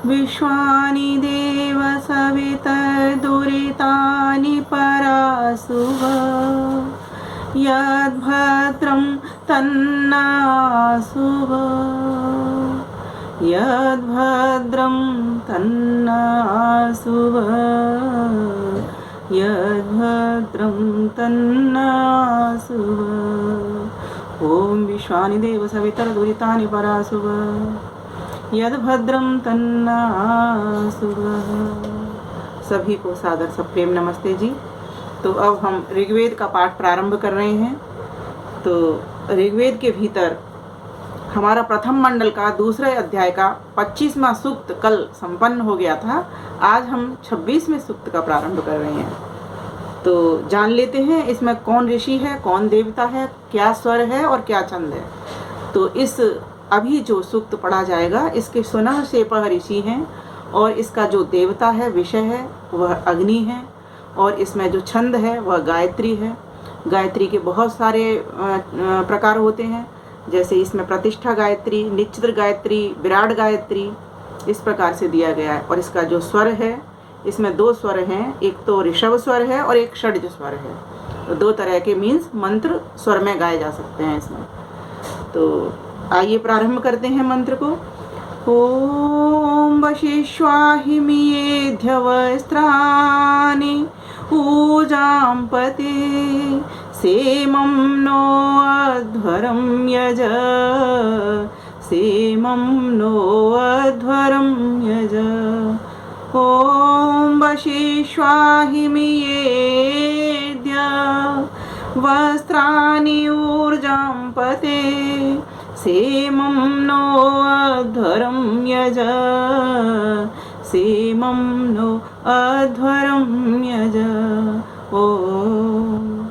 विश्वानि देव सवितर्दुरितानि परासुव यद्भद्रं तन्नासुव यद्भद्रं तन्नासुव यद्भद्रं तन्नासुव। ओम विश्वानि देव सवितर्दुरितानि परासुव यद्भद्रं तन्नासुव। सभी को सादर सप्रेम नमस्ते जी। तो अब हम ऋग्वेद का पाठ प्रारंभ कर रहे हैं। तो ऋग्वेद के भीतर हमारा प्रथम मंडल का दूसरे अध्याय का 25वां सूक्त कल संपन्न हो गया था। आज हम 26वें सूक्त का प्रारंभ कर रहे हैं। तो जान लेते हैं इसमें कौन ऋषि है, कौन देवता है, क्या स्वर है और क्या छंद है। तो इस अभी जो सूक्त पढ़ा जाएगा इसके सुनह शेपह ऋषि हैं और इसका जो देवता है, विषय है, वह अग्नि है और इसमें जो छंद है वह गायत्री है। गायत्री के बहुत सारे प्रकार होते हैं, जैसे इसमें प्रतिष्ठा गायत्री, निश्चित गायत्री, विराट गायत्री, इस प्रकार से दिया गया है। और इसका जो स्वर है, इसमें 2 स्वर हैं, एक तो ऋषभ स्वर है और एक षड्ज स्वर है। तो 2 तरह के मीन्स मंत्र स्वर में गाए जा सकते हैं इसमें। तो आइए प्रारंभ करते हैं मंत्र को। ओम वशिष्वाहिमियेध्यवस्त्राणि ऊजाम्पते सेमं नो अध्वरं यज सेमं नो अध्वरं यज। ओम वशिष्वाहिमियेद्य वस्त्राणि ऊर्जाम्पते सेमं नो अध्वरं यज सेमं नो अध्वरं यज। ओम।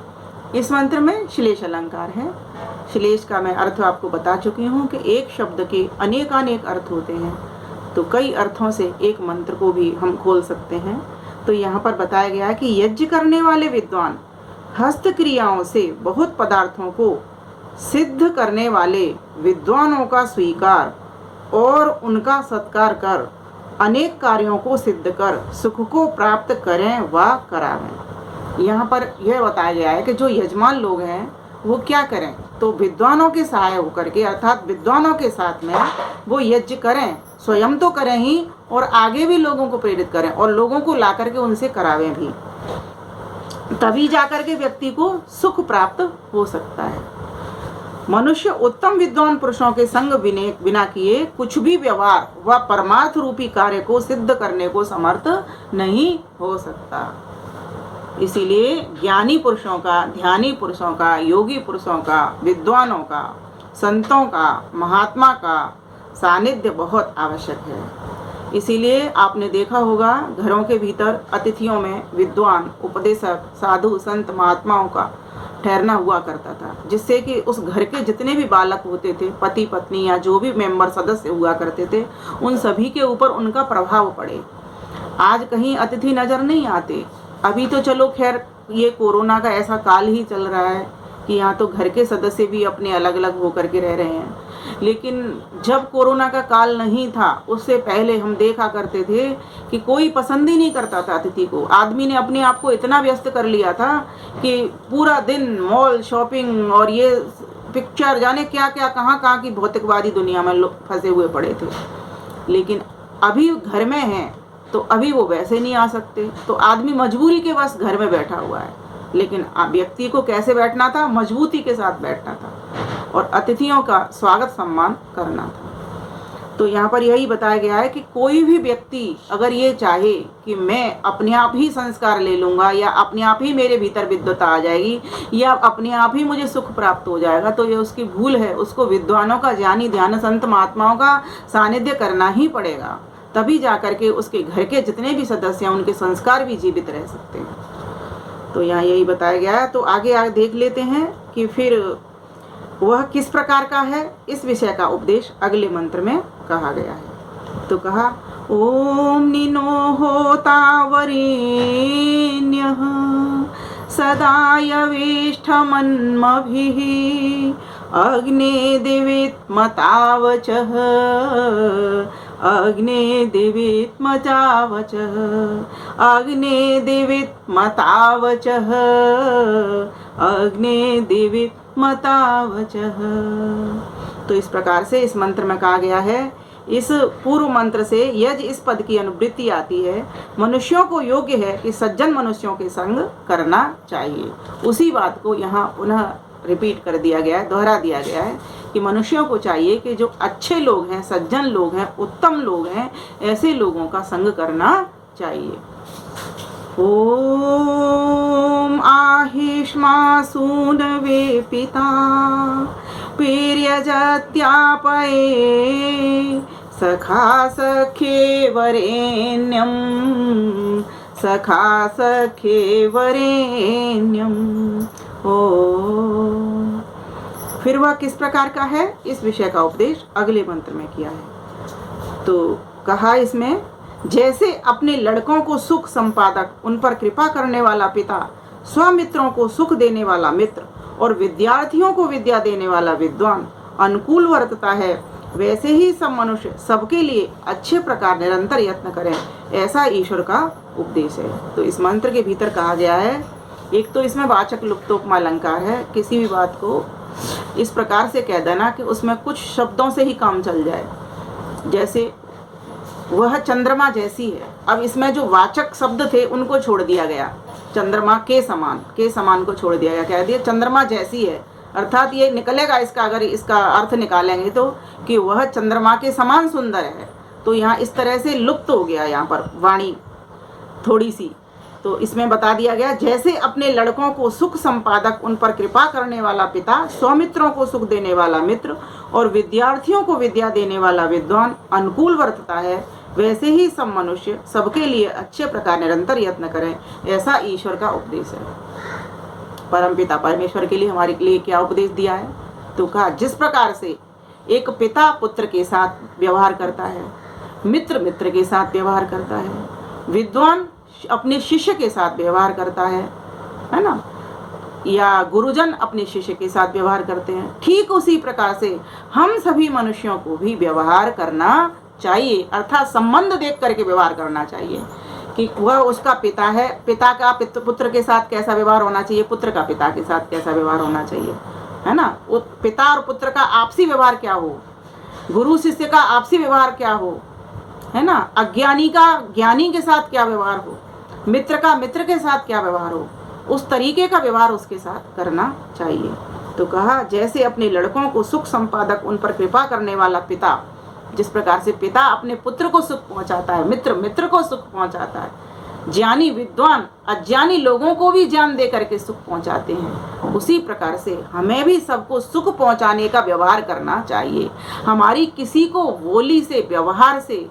इस मंत्र में श्लेष अलंकार है। श्लेष का मैं अर्थ आपको बता चुकी हूँ कि एक शब्द के अनेकानेक अर्थ होते हैं, तो कई अर्थों से एक मंत्र को भी हम खोल सकते हैं। तो यहाँ पर बताया गया है कि यज्ञ करने वाले विद्वान हस्त क्रियाओं से बहुत पदार्थों को सिद्ध करने वाले विद्वानों का स्वीकार और उनका सत्कार कर अनेक कार्यों को सिद्ध कर सुख को प्राप्त करें व करावें। यहाँ पर यह बताया गया है कि जो यजमान लोग हैं वो क्या करें, तो विद्वानों के सहाय होकर के, अर्थात विद्वानों के साथ में वो यज्ञ करें, स्वयं तो करें ही और आगे भी लोगों को प्रेरित करें और लोगों को ला करके उनसे करावें भी। तभी जाकर के व्यक्ति को सुख प्राप्त हो सकता है। मनुष्य उत्तम विद्वान पुरुषों के संग बिना किए कुछ भी व्यवहार व परमार्थ रूपी कार्य को सिद्ध करने को समर्थ नहीं हो सकता। इसीलिए ज्ञानी पुरुषों का, ध्यानी पुरुषों का, योगी पुरुषों का, विद्वानों का, संतों का, महात्मा का सानिध्य बहुत आवश्यक है। इसीलिए आपने देखा होगा घरों के भीतर अतिथियों में विद्वान, उपदेशक, साधु, संत, महात्माओं का ठहरना हुआ करता था, जिससे कि उस घर के जितने भी बालक होते थे, पति पत्नी या जो भी मेंबर सदस्य हुआ करते थे, उन सभी के ऊपर उनका प्रभाव पड़े। आज कहीं अतिथि नजर नहीं आते। अभी तो चलो खैर ये कोरोना का ऐसा काल ही चल रहा है कि यहाँ तो घर के सदस्य भी अपने अलग अलग होकर के रह रहे हैं, लेकिन जब कोरोना का काल नहीं था उससे पहले हम देखा करते थे कि कोई पसंद ही नहीं करता था अतिथि को। आदमी ने अपने आप को इतना व्यस्त कर लिया था कि पूरा दिन मॉल, शॉपिंग और ये पिक्चर, जाने क्या क्या कहाँ की भौतिकवादी दुनिया में लोग फंसे हुए पड़े थे। लेकिन अभी घर में हैं तो अभी वो वैसे नहीं आ सकते, तो आदमी मजबूरी के बस घर में बैठा हुआ है। लेकिन व्यक्ति को कैसे बैठना था, मजबूती के साथ बैठना था और अतिथियों का स्वागत सम्मान करना था। तो यहाँ पर यही बताया गया है कि कोई भी व्यक्ति अगर ये चाहे कि मैं अपने आप ही संस्कार ले लूँगा या अपने आप ही मेरे भीतर विद्वता आ जाएगी या अपने आप ही मुझे सुख प्राप्त हो जाएगा, तो ये उसकी भूल है। उसको विद्वानों का, ज्ञानी ध्यान संत महात्माओं का सानिध्य करना ही पड़ेगा, तभी जाकर के उसके घर के जितने भी सदस्य हैं उनके संस्कार भी जीवित रह सकते हैं। तो यहाँ यही बताया गया है। तो आगे देख लेते हैं कि फिर वह किस प्रकार का है। इस विषय का उपदेश अगले मंत्र में कहा गया है। तो कहा ओम निनो होता वरेण्यः सदायवेष्ठमन्मभिः अग्ने दिवित्मतावचः अग्ने दिवित्मतावचः अग्ने दिवित्मतावचः अग्ने दिवित्मतावचः। तो इस प्रकार से इस मंत्र में कहा गया है, इस पूर्व मंत्र से यज इस पद की अनुवृत्ति आती है, मनुष्यों को योग्य है कि सज्जन मनुष्यों के संग करना चाहिए। उसी बात को यहाँ पुनः रिपीट कर दिया गया है, दोहरा दिया गया है कि मनुष्यों को चाहिए कि जो अच्छे लोग हैं, सज्जन लोग हैं, उत्तम लोग हैं, ऐसे लोगों का संग करना चाहिए। ओम आहिष्मा सूनवे पिता पीर्यजत्यापये सखा सखे वरेण्यम सखा सखे वरेण्यम। ओ फिर वह किस प्रकार का है, इस विषय का उपदेश अगले मंत्र में किया है। तो कहा इसमें, जैसे अपने लड़कों को सुख संपादक, उन पर कृपा करने वाला पिता, स्वमित्रों को सुख देने वाला मित्र और विद्यार्थियों को विद्या देने वाला विद्वान अनुकूल वर्तता है, वैसे ही सब मनुष्य सबके लिए अच्छे प्रकार निरंतर यत्न करें, ऐसा ईश्वर का उपदेश है। तो इस मंत्र के भीतर कहा गया है, एक तो इसमें वाचक् लुप्तोपमा अलंकार है, किसी भी बात को इस प्रकार से कह देना कि उसमें कुछ शब्दों से ही काम चल जाए। जैसे वह चंद्रमा जैसी है, अब इसमें जो वाचक शब्द थे उनको छोड़ दिया गया, चंद्रमा के समान को छोड़ दिया गया, कह दिया चंद्रमा जैसी है। अर्थात ये निकलेगा इसका, अगर इसका अर्थ निकालेंगे तो, कि वह चंद्रमा के समान सुंदर है। तो यहाँ इस तरह से लुप्त हो गया यहाँ पर वाणी थोड़ी सी। तो इसमें बता दिया गया, जैसे अपने लड़कों को सुख संपादक, उन पर कृपा करने वाला पिता, स्वमित्रों को सुख देने वाला मित्र और विद्यार्थियों को विद्या देने वाला विद्वान अनुकूल वर्तता है, वैसे ही सब मनुष्य सबके लिए अच्छे प्रकार निरंतर यत्न करें, ऐसा ईश्वर का उपदेश है। परमपिता परमेश्वर के लिए हमारे लिए क्या उपदेश दिया है? तो कहा, जिस प्रकार से एक पिता पुत्र के साथ व्यवहार करता है, मित्र मित्र के साथ व्यवहार करता है, विद्वान अपने शिष्य के साथ व्यवहार करता है ना, या गुरुजन अपने शिष्य के साथ व्यवहार करते हैं, ठीक उसी प्रकार से हम सभी मनुष्यों को भी व्यवहार करना चाहिए। अर्थात संबंध देख करके व्यवहार करना चाहिए कि वह उसका पिता है, पिता का पुत्र के साथ कैसा व्यवहार होना चाहिए, पुत्र का पिता के साथ कैसा व्यवहार होना चाहिए, है ना। वो पिता और पुत्र का आपसी व्यवहार क्या हो, गुरु शिष्य का आपसी व्यवहार क्या हो, है ना, अज्ञानी का ज्ञानी के साथ क्या व्यवहार हो, मित्र का मित्र के साथ क्या व्यवहार हो, उस तरीके का व्यवहार उसके साथ करना चाहिए। तो कहा, जैसे अपने लड़कों को सुख संपादक, उन पर कृपा करने वाला पिता, जिस प्रकार से पिता अपने पुत्र को सुख पहुंचाता है, मित्र मित्र को सुख पहुंचाता है, ज्ञानी विद्वान अज्ञानी लोगों को भी ज्ञान दे करके सुख पहुंचाते हैं, उसी प्रकार से हमें भी सबको सुख पहुंचाने का व्यवहार करना चाहिए। हमारी किसी को बोली से, व्यवहार से,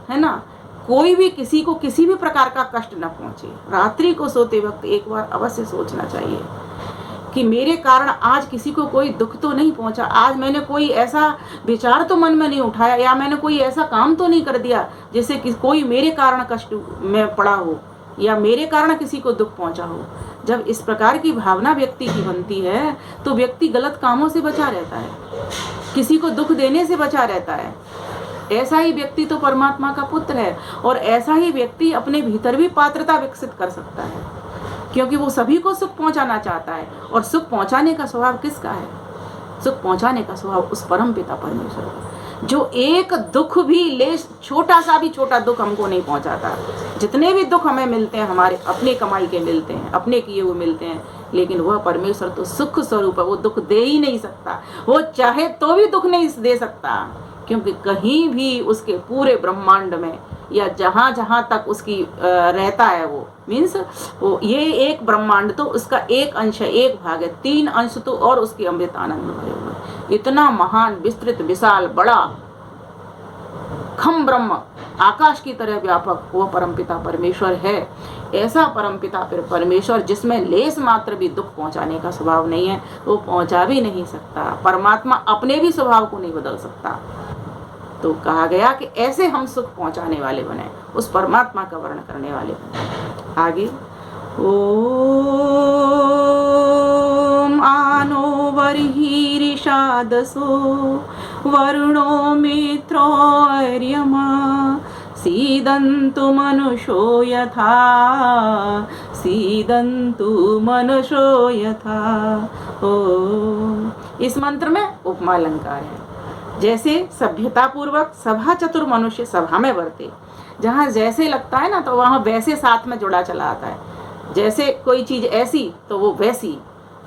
है ना, कोई भी किसी को किसी भी प्रकार का कष्ट न पहुंचे। रात्रि को सोते वक्त एक बार अवश्य सोचना चाहिए कि मेरे कारण आज किसी को कोई दुख तो नहीं पहुंचा, आज मैंने कोई ऐसा विचार तो मन में नहीं उठाया, या मैंने कोई ऐसा काम तो नहीं कर दिया जिससे कि कोई मेरे कारण कष्ट में पड़ा हो, या मेरे कारण किसी को दुख पहुंचा हो। जब इस प्रकार की भावना व्यक्ति की बनती है तो व्यक्ति गलत कामों से बचा रहता है, किसी को दुख देने से बचा रहता है। ऐसा ही व्यक्ति तो परमात्मा का पुत्र है, और ऐसा ही व्यक्ति अपने भीतर भी पात्रता विकसित कर सकता है, क्योंकि वो सभी को सुख पहुंचाना चाहता है। और सुख पहुंचाने का स्वभाव किसका है? सुख पहुंचाने का स्वभाव उस परम पिता परमेश्वर का, जो एक दुख भी ले, छोटा सा भी छोटा दुख हमको नहीं पहुंचाता। जितने भी दुख हमें मिलते हैं हमारे अपने कमाई के मिलते हैं, अपने किए हुए मिलते हैं, लेकिन वह परमेश्वर तो सुख स्वरूप है, वो दुख दे ही नहीं सकता, वो चाहे तो भी दुख नहीं दे सकता, क्योंकि कहीं भी उसके पूरे ब्रह्मांड में, या जहाँ जहाँ तक उसकी रहता है, वो मीन्स वो ये एक ब्रह्मांड तो उसका एक अंश है, एक भाग है, 3 अंश तो और उसके अमृत आनंद भरे हुए। इतना महान, विस्तृत, विशाल, बड़ा खम ब्रह्म, आकाश की तरह व्यापक वो परमपिता परमेश्वर है। ऐसा परमपिता परमेश्वर जिसमें लेस मात्र भी दुख पहुंचाने का स्वभाव नहीं है, वो पहुंचा भी नहीं सकता। परमात्मा अपने भी स्वभाव को नहीं बदल सकता। तो कहा गया कि ऐसे हम सुख पहुंचाने वाले बने, उस परमात्मा का वर्ण करने वाले बने। आगे, ओ बर्हिरिषादसो वरुणो मित्रो अर्यमा सीदन्तु मनुषो यथा सीदन्तु मनुषो यथा। ओ इस मंत्र में उपमा अलंकार है। जैसे सभ्यता पूर्वक सभा चतुर मनुष्य सभा में वर्ते, जहाँ जैसे लगता है ना तो वहाँ वैसे साथ में जुड़ा चला आता है। जैसे कोई चीज ऐसी तो वो वैसी,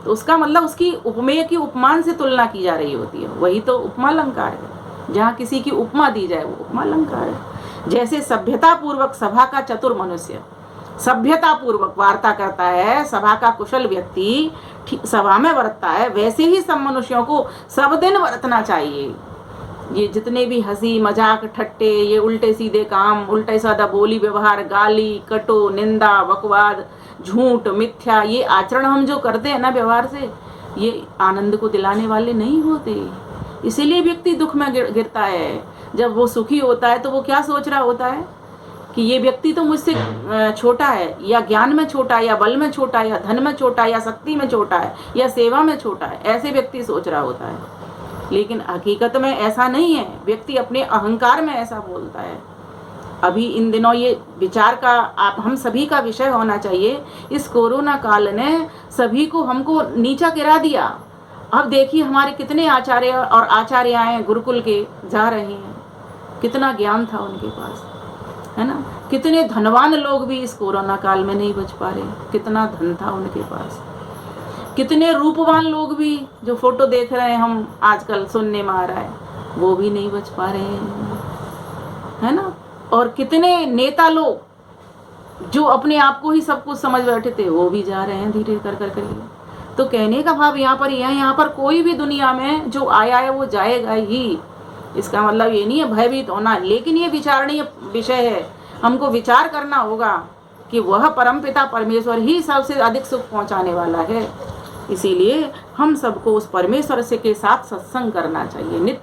तो उसका मतलब उसकी उपमेय की उपमान से तुलना की जा रही होती है, वही तो उपमा अलंकार है। जहाँ किसी की उपमा दी जाए वो उपमा अलंकार है। जैसे सभ्यता पूर्वक सभा का चतुर मनुष्य सभ्यता पूर्वक वार्ता करता है, सभा का कुशल व्यक्ति सभा में बरतता है, वैसे ही सब मनुष्यों को सब दिन बरतना चाहिए। ये जितने भी हंसी मजाक ठट्टे, ये उल्टे सीधे काम, उल्टे सादा बोली व्यवहार, गाली कटो, निंदा बकवाद, झूठ मिथ्या, ये आचरण हम जो करते हैं ना व्यवहार से, ये आनंद को दिलाने वाले नहीं होते। इसीलिए व्यक्ति दुख में गिरता है। जब वो सुखी होता है तो वो क्या सोच रहा होता है कि ये व्यक्ति तो मुझसे छोटा है, या ज्ञान में छोटा है, या बल में छोटा है, या धन में छोटा है, या शक्ति में छोटा है, या सेवा में छोटा है, ऐसे व्यक्ति सोच रहा होता है। लेकिन हकीकत में ऐसा नहीं है। व्यक्ति अपने अहंकार में ऐसा बोलता है। अभी इन दिनों ये विचार का हम सभी का विषय होना चाहिए। इस कोरोना काल ने सभी को हमको नीचा गिरा दिया। अब देखिए हमारे कितने आचार्य और आचार्याएं गुरुकुल के जा रहे हैं, कितना ज्ञान था उनके पास, है ना। कितने धनवान लोग भी इस कोरोना काल में नहीं बच पा रहे, कितना धन था उनके पास। कितने रूपवान लोग भी, जो फोटो देख रहे हैं हम आजकल सुनने में आ रहा है, वो भी नहीं बच पा रहे हैं, है ना। और कितने नेता लोग जो अपने आप को ही सब कुछ समझ बैठे थे, वो भी जा रहे हैं धीरे कर करके। तो कहने का भाव यहाँ पर यह है, यहाँ पर कोई भी दुनिया में जो आया है वो जाएगा ही। इसका मतलब ये नहीं है भयभीत होना, लेकिन ये विचारणीय विषय है। हमको विचार करना होगा कि वह परमपिता परमेश्वर ही सबसे अधिक सुख पहुँचाने वाला है। इसीलिए हम सबको उस परमेश्वर से के साथ सत्संग करना चाहिए, नित्य